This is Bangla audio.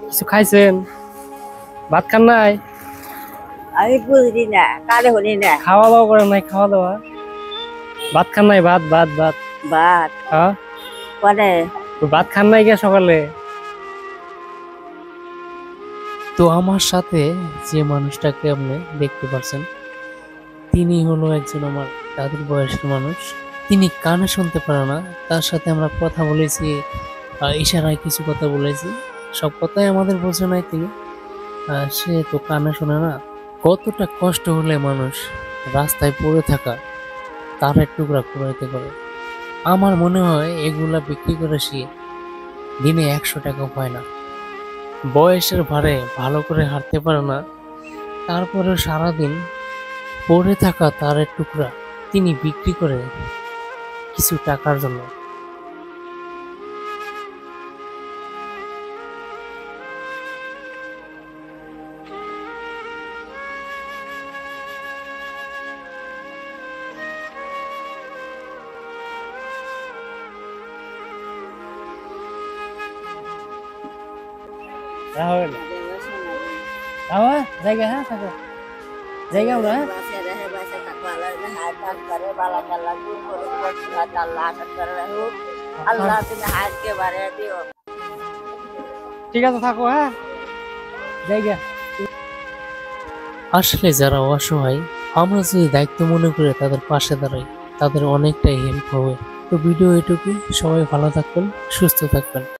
কিছু খাইছেন? ভাত খান নাই? আমি বুঝলি না, কারে হলি না। খাওয়া দাওয়া করেন নাই? খাওয়া দাওয়া ভাত খান নাই? ভাত ভাত ভাত ভাত হ্যাঁ, পরে ভাত খান নাই কে সকালে? তো আমার সাথে যে মানুষটাকে আপনি দেখতে পাচ্ছেন, তিনি হলো একজন আমার দাদুর বয়সের মানুষ। তিনি কানে শুনতে পারে না, তার সাথে আমরা কথা বলেছি, ইশারায় কিছু কথা বলেছি। সব কথাই আমাদের বোঝে নাই তিনি। সে তো কানে শোনে না। কতটা কষ্ট হলে মানুষ রাস্তায় পড়ে থাকা তার এক টুকরা কুড়াইতে পারে। আমার মনে হয় এগুলা বিক্রি করে সে দিনে 100 টাকা পায় না। বয়সের ভারে ভালো করে হাঁটতে পারে না, তারপরেও সারাদিন পড়ে থাকা তার এক টুকরা তিনি বিক্রি করে কিছু টাকার জন্য। রাহুল জায়গা, হ্যাঁ থাকো জায়গা আমরা, হ্যাঁ? আল্লাহ তুমি হাজকে বাড়িয়ে দিও। ঠিক আছে থাকো, হ্যাঁ জায়গা। আসলে যারা অসহায়, আমরা যদি দায়িত্ব মনে করে তাদের পাশে দাঁড়াই, তাদের অনেকটাই হেল্প হবে। তো ভিডিও এটুকুই। সবাই ভালো থাকবেন, সুস্থ থাকবেন।